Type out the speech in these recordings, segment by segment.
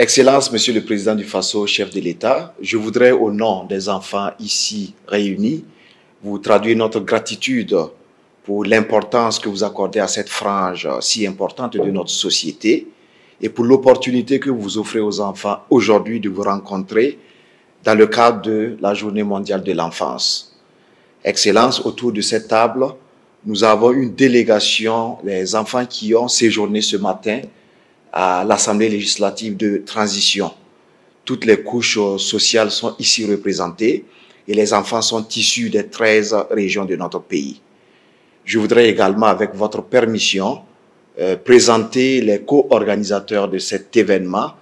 Excellence, Monsieur le Président du Faso, chef de l'État, je voudrais, au nom des enfants ici réunis, vous traduire notre gratitude pour l'importance que vous accordez à cette frange si importante de notre société et pour l'opportunité que vous offrez aux enfants aujourd'hui de vous rencontrer dans le cadre de la Journée mondiale de l'enfance. Excellence, autour de cette table, nous avons une délégation des enfants qui ont séjourné ce matin à l'Assemblée législative de transition. Toutes les couches sociales sont ici représentées et les enfants sont issus des 13 régions de notre pays. Je voudrais également, avec votre permission, présenter les co-organisateurs de cet événement.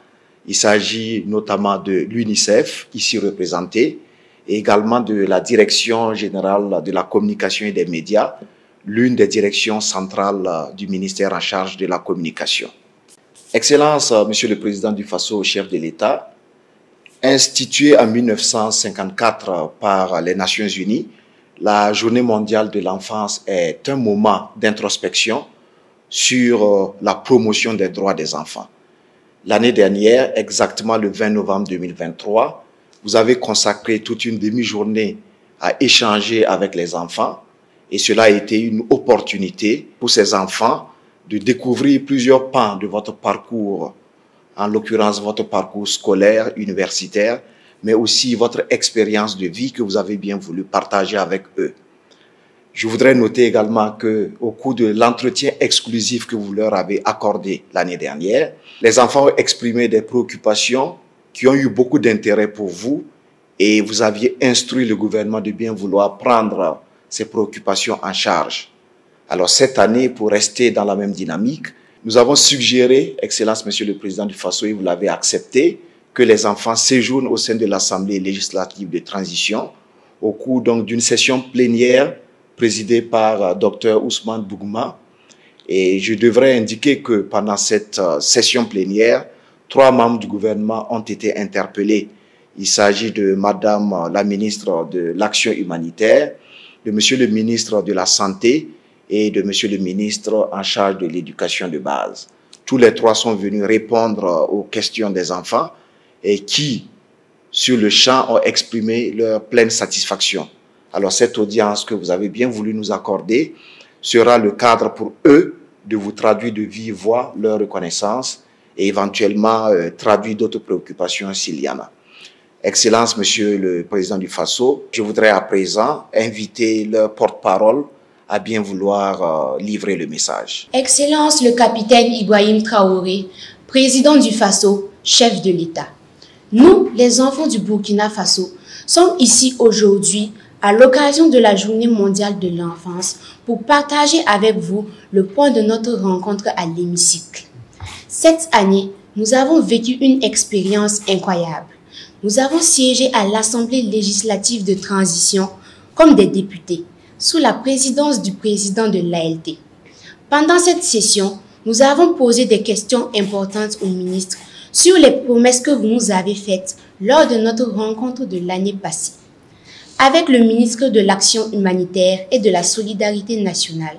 Il s'agit notamment de l'UNICEF, ici représenté, et également de la Direction générale de la communication et des médias, l'une des directions centrales du ministère en charge de la communication. Excellence, Monsieur le Président du Faso, chef de l'État, instituée en 1954 par les Nations Unies, la Journée mondiale de l'enfance est un moment d'introspection sur la promotion des droits des enfants. L'année dernière, exactement le 20 novembre 2023, vous avez consacré toute une demi-journée à échanger avec les enfants et cela a été une opportunité pour ces enfants de découvrir plusieurs pans de votre parcours, en l'occurrence votre parcours scolaire, universitaire, mais aussi votre expérience de vie que vous avez bien voulu partager avec eux. Je voudrais noter également qu'au cours de l'entretien exclusif que vous leur avez accordé l'année dernière, les enfants ont exprimé des préoccupations qui ont eu beaucoup d'intérêt pour vous et vous aviez instruit le gouvernement de bien vouloir prendre ces préoccupations en charge. Alors cette année, pour rester dans la même dynamique, nous avons suggéré, Excellence Monsieur le Président du Faso, et vous l'avez accepté, que les enfants séjournent au sein de l'Assemblée législative de transition au cours donc d'une session plénière présidée par Dr Ousmane Bougouma. Et je devrais indiquer que pendant cette session plénière, 3 membres du gouvernement ont été interpellés. Il s'agit de Madame la ministre de l'Action humanitaire, de Monsieur le ministre de la Santé et de Monsieur le ministre en charge de l'éducation de base. Tous les 3 sont venus répondre aux questions des enfants et qui, sur le champ, ont exprimé leur pleine satisfaction. Alors cette audience que vous avez bien voulu nous accorder sera le cadre pour eux de vous traduire de vive voix leur reconnaissance et éventuellement traduire d'autres préoccupations s'il y en a. Excellence, Monsieur le Président du Faso, je voudrais à présent inviter leur porte-parole à bien vouloir livrer le message. Excellence le capitaine Ibrahim Traoré, président du Faso, chef de l'État. Nous, les enfants du Burkina Faso, sommes ici aujourd'hui à l'occasion de la Journée mondiale de l'enfance pour partager avec vous le point de notre rencontre à l'hémicycle. Cette année, nous avons vécu une expérience incroyable. Nous avons siégé à l'Assemblée législative de transition comme des députés, sous la présidence du président de l'ALT. Pendant cette session, nous avons posé des questions importantes au ministre sur les promesses que vous nous avez faites lors de notre rencontre de l'année passée. Avec le ministre de l'Action humanitaire et de la Solidarité nationale,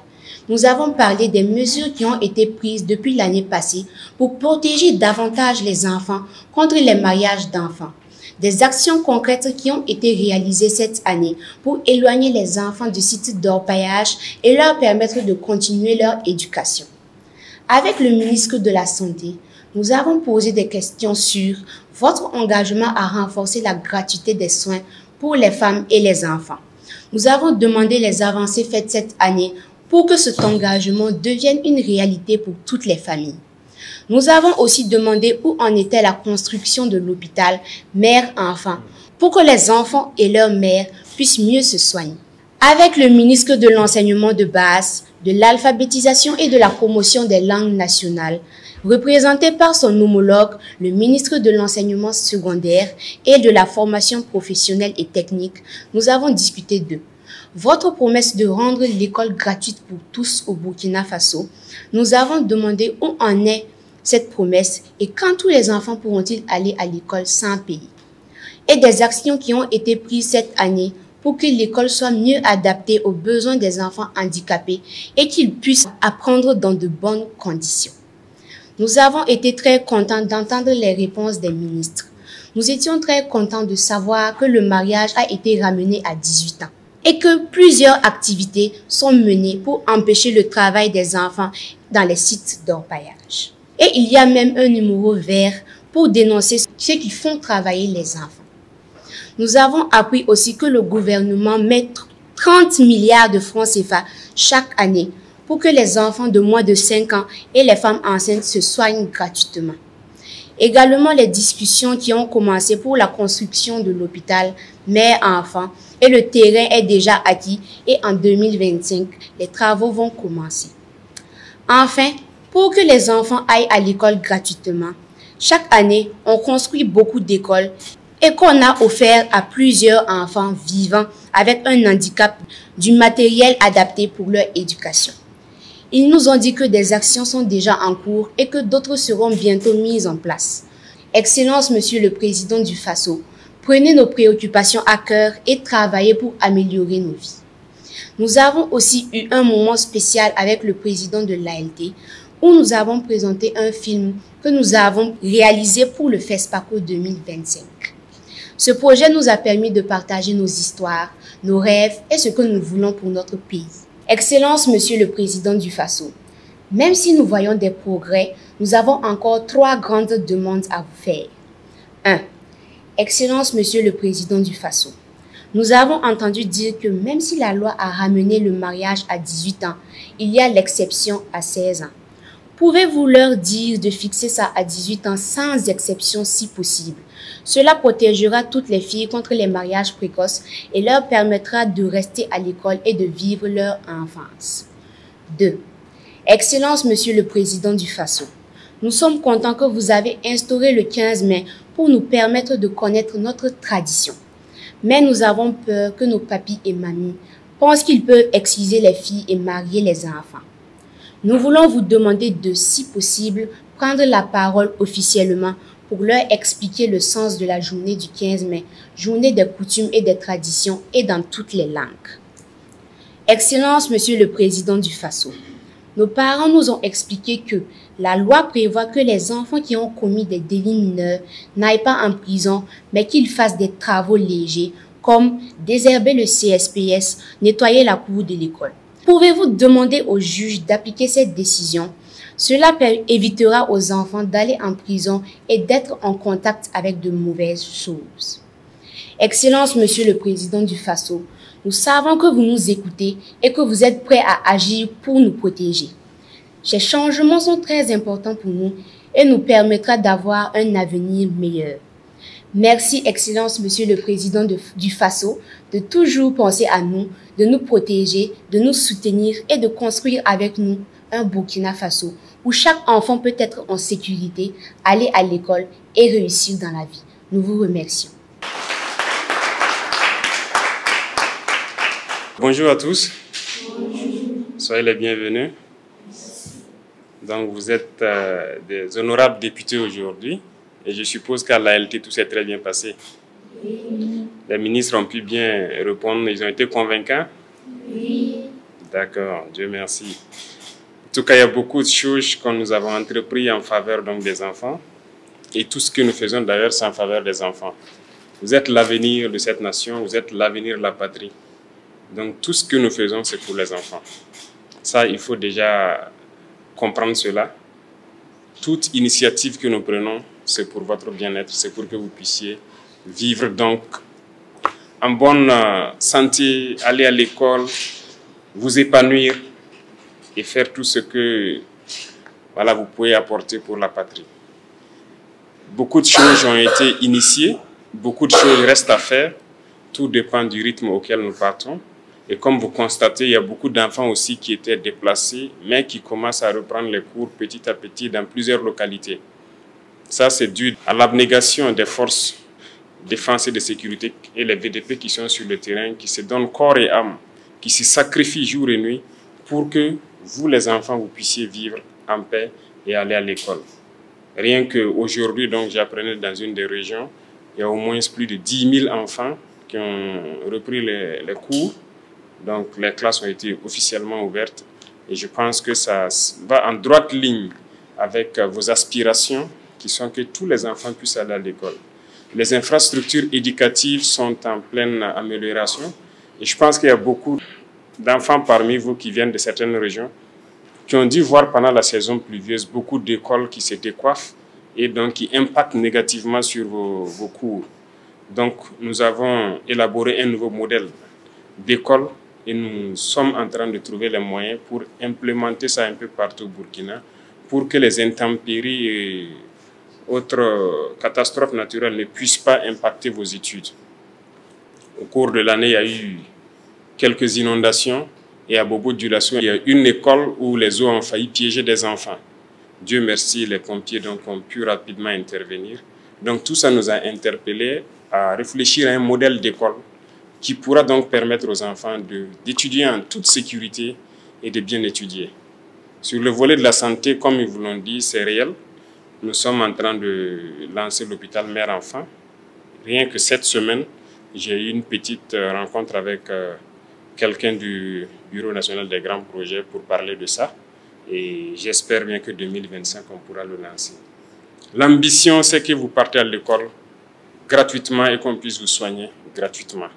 nous avons parlé des mesures qui ont été prises depuis l'année passée pour protéger davantage les enfants contre les mariages d'enfants. Des actions concrètes qui ont été réalisées cette année pour éloigner les enfants du site d'orpaillage et leur permettre de continuer leur éducation. Avec le ministre de la Santé, nous avons posé des questions sur votre engagement à renforcer la gratuité des soins pour les femmes et les enfants. Nous avons demandé les avancées faites cette année pour que cet engagement devienne une réalité pour toutes les familles. Nous avons aussi demandé où en était la construction de l'hôpital mère-enfant pour que les enfants et leurs mères puissent mieux se soigner. Avec le ministre de l'Enseignement de base, de l'alphabétisation et de la promotion des langues nationales, représenté par son homologue, le ministre de l'Enseignement secondaire et de la formation professionnelle et technique, nous avons discuté d'eux. Votre promesse de rendre l'école gratuite pour tous au Burkina Faso, nous avons demandé où en est cette promesse et quand tous les enfants pourront-ils aller à l'école sans payer. Et des actions qui ont été prises cette année pour que l'école soit mieux adaptée aux besoins des enfants handicapés et qu'ils puissent apprendre dans de bonnes conditions. Nous avons été très contents d'entendre les réponses des ministres. Nous étions très contents de savoir que le mariage a été ramené à 18 ans et que plusieurs activités sont menées pour empêcher le travail des enfants dans les sites d'orpaillage. Et il y a même un numéro vert pour dénoncer ceux qui font travailler les enfants. Nous avons appris aussi que le gouvernement met 30 milliards de francs CFA chaque année pour que les enfants de moins de 5 ans et les femmes enceintes se soignent gratuitement. Également, les discussions qui ont commencé pour la construction de l'hôpital mère-enfant et le terrain est déjà acquis et en 2025, les travaux vont commencer. Enfin, pour que les enfants aillent à l'école gratuitement, chaque année, on construit beaucoup d'écoles et qu'on a offert à plusieurs enfants vivant avec un handicap du matériel adapté pour leur éducation. Ils nous ont dit que des actions sont déjà en cours et que d'autres seront bientôt mises en place. Excellence, Monsieur le Président du Faso, prenez nos préoccupations à cœur et travaillez pour améliorer nos vies. Nous avons aussi eu un moment spécial avec le président de l'ALT où nous avons présenté un film que nous avons réalisé pour le FESPACO 2025. Ce projet nous a permis de partager nos histoires, nos rêves et ce que nous voulons pour notre pays. Excellence, Monsieur le Président du Faso, même si nous voyons des progrès, nous avons encore 3 grandes demandes à vous faire. 1. Excellence, Monsieur le Président du Faso, nous avons entendu dire que même si la loi a ramené le mariage à 18 ans, il y a l'exception à 16 ans. Pouvez-vous leur dire de fixer ça à 18 ans sans exception si possible? Cela protégera toutes les filles contre les mariages précoces et leur permettra de rester à l'école et de vivre leur enfance. 2. Excellence, Monsieur le Président du Faso, nous sommes contents que vous avez instauré le 15 mai pour nous permettre de connaître notre tradition. Mais nous avons peur que nos papis et mamies pensent qu'ils peuvent exciser les filles et marier les enfants. Nous voulons vous demander de, si possible, prendre la parole officiellement pour leur expliquer le sens de la journée du 15 mai, journée des coutumes et des traditions et dans toutes les langues. Excellence, Monsieur le Président du Faso, nos parents nous ont expliqué que la loi prévoit que les enfants qui ont commis des délits mineurs n'aillent pas en prison, mais qu'ils fassent des travaux légers comme désherber le CSPS, nettoyer la cour de l'école. Pouvez-vous demander au juge d'appliquer cette décision? Cela évitera aux enfants d'aller en prison et d'être en contact avec de mauvaises choses. Excellence, Monsieur le Président du Faso, nous savons que vous nous écoutez et que vous êtes prêts à agir pour nous protéger. Ces changements sont très importants pour nous et nous permettra d'avoir un avenir meilleur. Merci, Excellence, Monsieur le Président du Faso, de toujours penser à nous, de nous protéger, de nous soutenir et de construire avec nous un Burkina Faso où chaque enfant peut être en sécurité, aller à l'école et réussir dans la vie. Nous vous remercions. Bonjour à tous. Bonjour. Soyez les bienvenus. Donc vous êtes des honorables députés aujourd'hui. Et je suppose qu'à l'ALT, tout s'est très bien passé. Oui. Les ministres ont pu bien répondre, ils ont été convaincants? Oui. D'accord, Dieu merci. En tout cas, il y a beaucoup de choses que nous avons entrepris en faveur donc, des enfants. Et tout ce que nous faisons d'ailleurs, c'est en faveur des enfants. Vous êtes l'avenir de cette nation, vous êtes l'avenir de la patrie. Donc tout ce que nous faisons, c'est pour les enfants. Ça, il faut déjà comprendre cela. Toute initiative que nous prenons, c'est pour votre bien-être, c'est pour que vous puissiez vivre donc en bonne santé, aller à l'école, vous épanouir et faire tout ce que voilà, vous pouvez apporter pour la patrie. Beaucoup de choses ont été initiées, beaucoup de choses restent à faire, tout dépend du rythme auquel nous partons. Et comme vous constatez, il y a beaucoup d'enfants aussi qui étaient déplacés, mais qui commencent à reprendre les cours petit à petit dans plusieurs localités. Ça, c'est dû à l'abnégation des forces de défense et de sécurité et les VDP qui sont sur le terrain, qui se donnent corps et âme, qui se sacrifient jour et nuit pour que vous, les enfants, vous puissiez vivre en paix et aller à l'école. Rien qu'aujourd'hui, donc, j'apprenais dans une des régions, il y a au moins plus de 10 000 enfants qui ont repris les cours. Donc, les classes ont été officiellement ouvertes et je pense que ça va en droite ligne avec vos aspirations, qui sont que tous les enfants puissent aller à l'école. Les infrastructures éducatives sont en pleine amélioration. Et je pense qu'il y a beaucoup d'enfants parmi vous qui viennent de certaines régions qui ont dû voir pendant la saison pluvieuse beaucoup d'écoles qui se décoiffent et donc qui impactent négativement sur vos cours. Donc nous avons élaboré un nouveau modèle d'école et nous sommes en train de trouver les moyens pour implémenter ça un peu partout au Burkina pour que les intempéries et autres catastrophes naturelles ne puissent pas impacter vos études. Au cours de l'année, il y a eu quelques inondations et à Bobo-Dioulasso, il y a une école où les eaux ont failli piéger des enfants. Dieu merci, les pompiers donc, ont pu rapidement intervenir. Donc tout ça nous a interpellés à réfléchir à un modèle d'école qui pourra donc permettre aux enfants d'étudier en toute sécurité et de bien étudier. Sur le volet de la santé, comme ils vous l'ont dit, c'est réel. Nous sommes en train de lancer l'hôpital mère-enfant. Rien que cette semaine, j'ai eu une petite rencontre avec quelqu'un du Bureau national des grands projets pour parler de ça. Et j'espère bien que 2025, on pourra le lancer. L'ambition, c'est que vous partez à l'école gratuitement et qu'on puisse vous soigner gratuitement.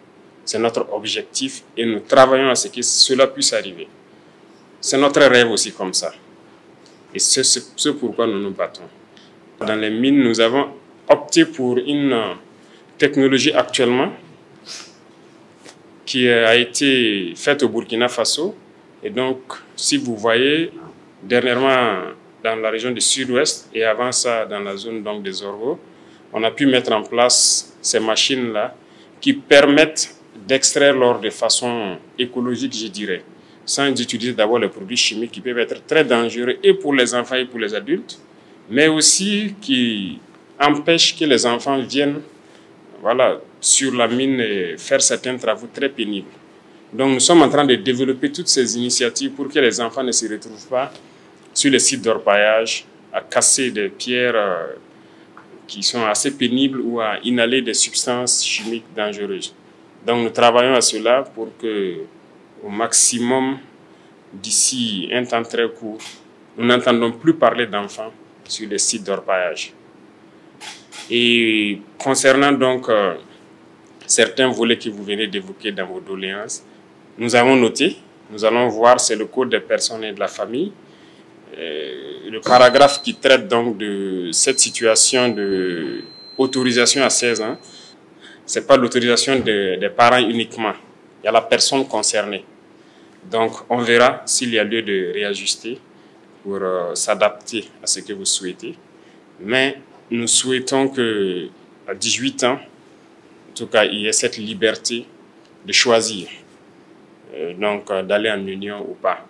C'est notre objectif et nous travaillons à ce que cela puisse arriver. C'est notre rêve aussi comme ça. Et c'est ce pourquoi nous nous battons. Dans les mines, nous avons opté pour une technologie actuellement qui a été faite au Burkina Faso. Et donc, si vous voyez, dernièrement, dans la région du sud-ouest et avant ça, dans la zone donc, des Orgo, on a pu mettre en place ces machines-là qui permettent d'extraire l'or de façon écologique, je dirais, sans utiliser d'abord les produits chimiques qui peuvent être très dangereux et pour les enfants et pour les adultes, mais aussi qui empêchent que les enfants viennent sur la mine et faire certains travaux très pénibles. Donc nous sommes en train de développer toutes ces initiatives pour que les enfants ne se retrouvent pas sur les sites d'orpaillage à casser des pierres qui sont assez pénibles ou à inhaler des substances chimiques dangereuses. Donc nous travaillons à cela pour que, au maximum, d'ici un temps très court, nous n'entendons plus parler d'enfants sur les sites d'orpaillage. Et concernant donc certains volets que vous venez d'évoquer dans vos doléances, nous avons noté, nous allons voir, c'est le code des personnes et de la famille, le paragraphe qui traite donc de cette situation de autorisation à 16 ans. Ce n'est pas l'autorisation des parents uniquement, il y a la personne concernée. Donc on verra s'il y a lieu de réajuster pour s'adapter à ce que vous souhaitez. Mais nous souhaitons qu'à 18 ans, en tout cas, il y ait cette liberté de choisir, donc d'aller en union ou pas.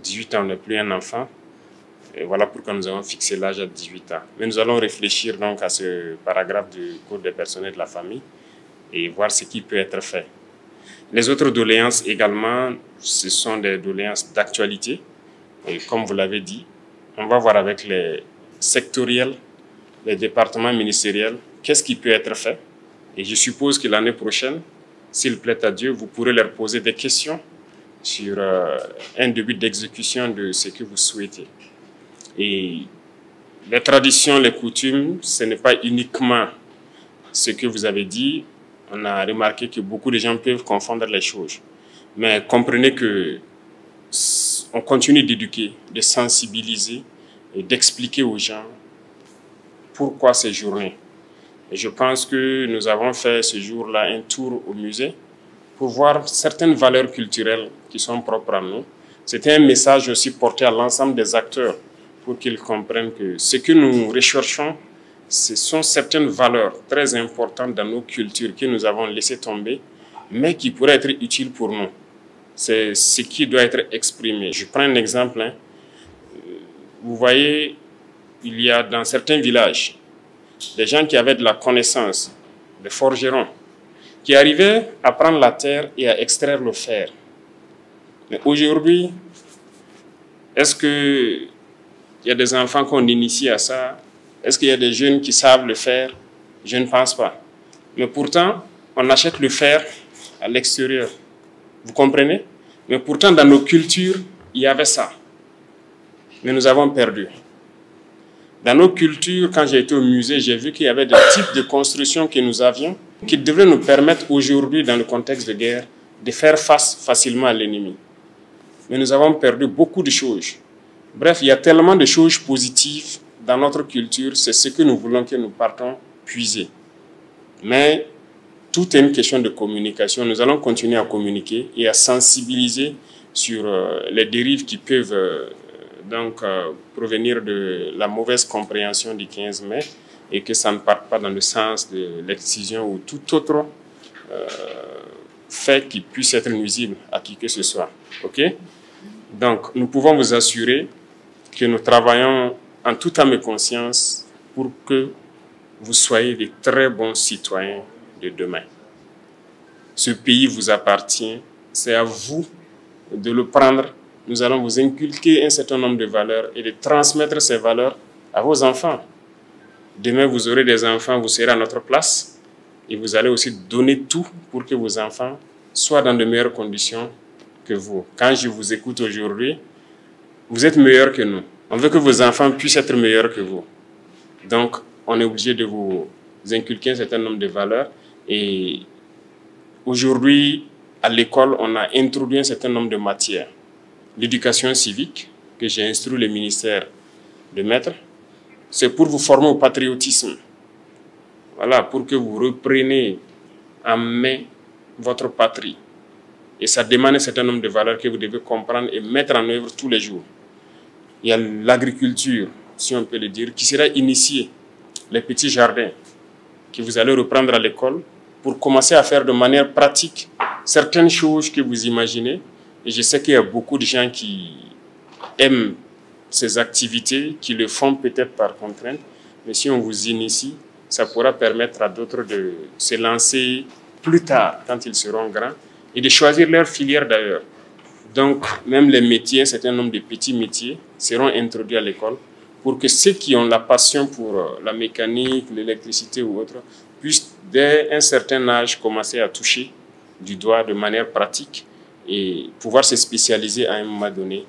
18 ans, on n'est plus un enfant. Et voilà pourquoi nous avons fixé l'âge à 18 ans. Mais nous allons réfléchir donc à ce paragraphe du Code des personnes et de la famille et voir ce qui peut être fait. Les autres doléances également, ce sont des doléances d'actualité. Et comme vous l'avez dit, on va voir avec les sectoriels, les départements ministériels, qu'est-ce qui peut être fait. Et je suppose que l'année prochaine, s'il plaît à Dieu, vous pourrez leur poser des questions sur un début d'exécution de ce que vous souhaitez. Et les traditions, les coutumes, ce n'est pas uniquement ce que vous avez dit. On a remarqué que beaucoup de gens peuvent confondre les choses. Mais comprenez que on continue d'éduquer, de sensibiliser et d'expliquer aux gens pourquoi ces journées. Et je pense que nous avons fait ce jour-là un tour au musée pour voir certaines valeurs culturelles qui sont propres à nous. C'était un message aussi porté à l'ensemble des acteurs pour qu'ils comprennent que ce que nous recherchons, ce sont certaines valeurs très importantes dans nos cultures que nous avons laissées tomber, mais qui pourraient être utiles pour nous. C'est ce qui doit être exprimé. Je prends un exemple. Vous voyez, il y a dans certains villages des gens qui avaient de la connaissance, des forgerons, qui arrivaient à prendre la terre et à extraire le fer. Mais aujourd'hui, est-ce qu'il y a des enfants qu'on initie à ça? Est-ce qu'il y a des jeunes qui savent le faire? Je ne pense pas. Mais pourtant, on achète le fer à l'extérieur. Vous comprenez? Mais pourtant, dans nos cultures, il y avait ça. Mais nous avons perdu. Dans nos cultures, quand j'ai été au musée, j'ai vu qu'il y avait des types de constructions que nous avions qui devraient nous permettre aujourd'hui, dans le contexte de guerre, de faire face facilement à l'ennemi. Mais nous avons perdu beaucoup de choses. Bref, il y a tellement de choses positives dans notre culture, c'est ce que nous voulons que nous partons puiser. Mais tout est une question de communication. Nous allons continuer à communiquer et à sensibiliser sur les dérives qui peuvent provenir de la mauvaise compréhension du 15 mai et que ça ne parte pas dans le sens de l'excision ou tout autre fait qui puisse être nuisible à qui que ce soit. OK? Donc, nous pouvons vous assurer que nous travaillons en toute âme et conscience pour que vous soyez de très bons citoyens de demain. Ce pays vous appartient, c'est à vous de le prendre. Nous allons vous inculquer un certain nombre de valeurs et de transmettre ces valeurs à vos enfants. Demain, vous aurez des enfants, vous serez à notre place et vous allez aussi donner tout pour que vos enfants soient dans de meilleures conditions que vous. Quand je vous écoute aujourd'hui, vous êtes meilleurs que nous. On veut que vos enfants puissent être meilleurs que vous. Donc, on est obligé de vous inculquer un certain nombre de valeurs. Et aujourd'hui, à l'école, on a introduit un certain nombre de matières. L'éducation civique, que j'ai instruit le ministère de mettre, c'est pour vous former au patriotisme. Voilà, pour que vous repreniez en main votre patrie. Et ça demande un certain nombre de valeurs que vous devez comprendre et mettre en œuvre tous les jours. Il y a l'agriculture, si on peut le dire, qui sera initiée, les petits jardins que vous allez reprendre à l'école pour commencer à faire de manière pratique certaines choses que vous imaginez. Et je sais qu'il y a beaucoup de gens qui aiment ces activités, qui le font peut-être par contrainte, mais si on vous initie, ça pourra permettre à d'autres de se lancer plus tard, quand ils seront grands, et de choisir leur filière d'ailleurs. Donc, même les métiers, un certain nombre de petits métiers seront introduits à l'école pour que ceux qui ont la passion pour la mécanique, l'électricité ou autre, puissent dès un certain âge commencer à toucher du doigt de manière pratique et pouvoir se spécialiser à un moment donné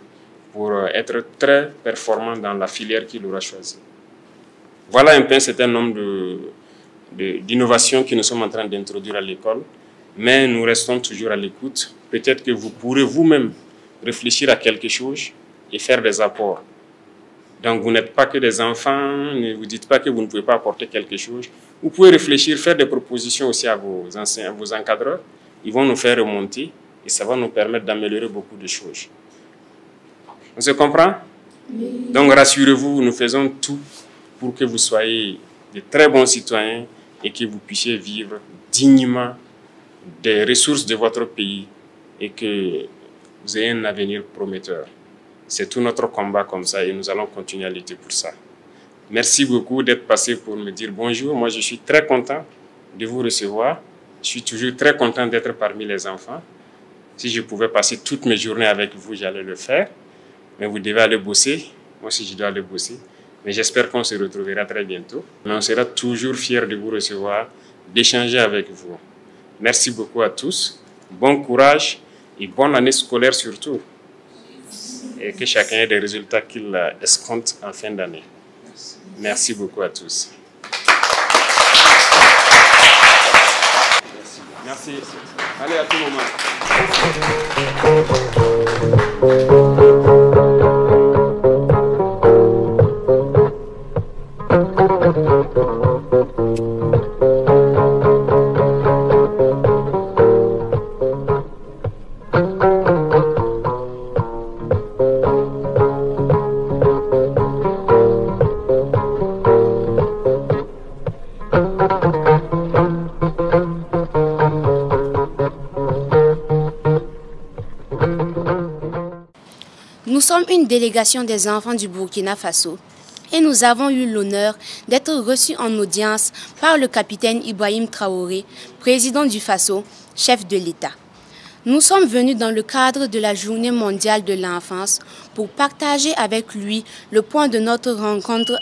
pour être très performant dans la filière qu'il aura choisie. Voilà un peu un certain nombre d'innovations que nous sommes en train d'introduire à l'école, mais nous restons toujours à l'écoute. Peut-être que vous pourrez vous-même réfléchir à quelque chose et faire des apports. Donc vous n'êtes pas que des enfants, ne vous dites pas que vous ne pouvez pas apporter quelque chose. Vous pouvez réfléchir, faire des propositions aussi à vos enseignants, à vos encadreurs. Ils vont nous faire remonter et ça va nous permettre d'améliorer beaucoup de choses. On se comprend? Oui. Donc rassurez-vous, nous faisons tout pour que vous soyez de très bons citoyens et que vous puissiez vivre dignement des ressources de votre pays et que vous ayez un avenir prometteur. C'est tout notre combat comme ça et nous allons continuer à lutter pour ça. Merci beaucoup d'être passé pour me dire bonjour. Moi, je suis très content de vous recevoir. Je suis toujours très content d'être parmi les enfants. Si je pouvais passer toutes mes journées avec vous, j'allais le faire. Mais vous devez aller bosser. Moi aussi, je dois aller bosser. Mais j'espère qu'on se retrouvera très bientôt. Mais on sera toujours fiers de vous recevoir, d'échanger avec vous. Merci beaucoup à tous. Bon courage et bonne année scolaire surtout. Et que chacun ait des résultats qu'il escompte en fin d'année. Merci beaucoup à tous. Merci. Allez, à tout moment. Nous sommes une délégation des enfants du Burkina Faso et nous avons eu l'honneur d'être reçus en audience par le capitaine Ibrahim Traoré, président du Faso, chef de l'État. Nous sommes venus dans le cadre de la Journée mondiale de l'enfance pour partager avec lui le point de notre rencontre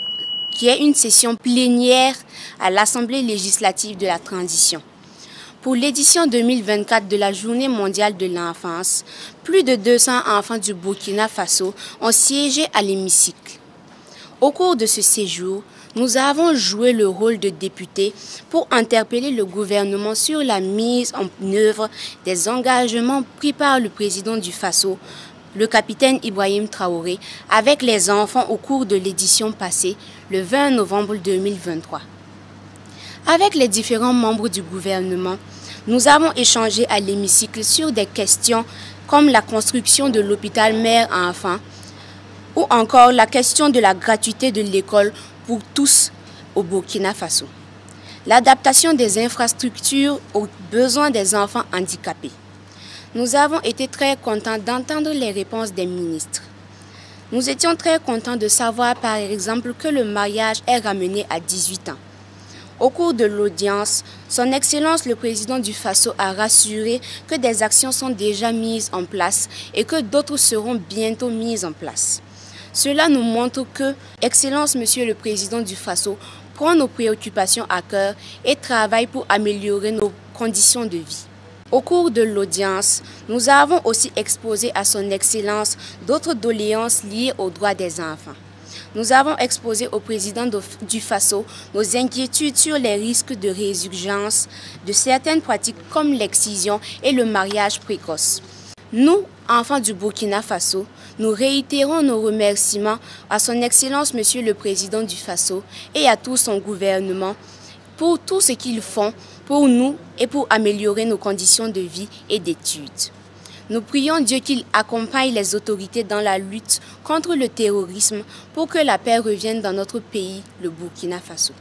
qui est une session plénière à l'Assemblée législative de la transition. Pour l'édition 2024 de la Journée mondiale de l'enfance, plus de 200 enfants du Burkina Faso ont siégé à l'hémicycle. Au cours de ce séjour, nous avons joué le rôle de députés pour interpeller le gouvernement sur la mise en œuvre des engagements pris par le président du Faso, le capitaine Ibrahim Traoré, avec les enfants au cours de l'édition passée, le 20 novembre 2023. Avec les différents membres du gouvernement, nous avons échangé à l'hémicycle sur des questions comme la construction de l'hôpital mère-enfant ou encore la question de la gratuité de l'école pour tous au Burkina Faso, l'adaptation des infrastructures aux besoins des enfants handicapés. Nous avons été très contents d'entendre les réponses des ministres. Nous étions très contents de savoir par exemple que le mariage est ramené à 18 ans. Au cours de l'audience, Son Excellence le Président du Faso a rassuré que des actions sont déjà mises en place et que d'autres seront bientôt mises en place. Cela nous montre que Excellence Monsieur le Président du Faso prend nos préoccupations à cœur et travaille pour améliorer nos conditions de vie. Au cours de l'audience, nous avons aussi exposé à Son Excellence d'autres doléances liées aux droits des enfants. Nous avons exposé au président du Faso nos inquiétudes sur les risques de résurgence de certaines pratiques comme l'excision et le mariage précoce. Nous, enfants du Burkina Faso, nous réitérons nos remerciements à Son Excellence Monsieur le Président du Faso et à tout son gouvernement pour tout ce qu'ils font pour nous et pour améliorer nos conditions de vie et d'études. Nous prions Dieu qu'il accompagne les autorités dans la lutte contre le terrorisme pour que la paix revienne dans notre pays, le Burkina Faso.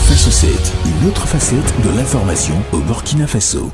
Faso 7, une autre facette de l'information au Burkina Faso.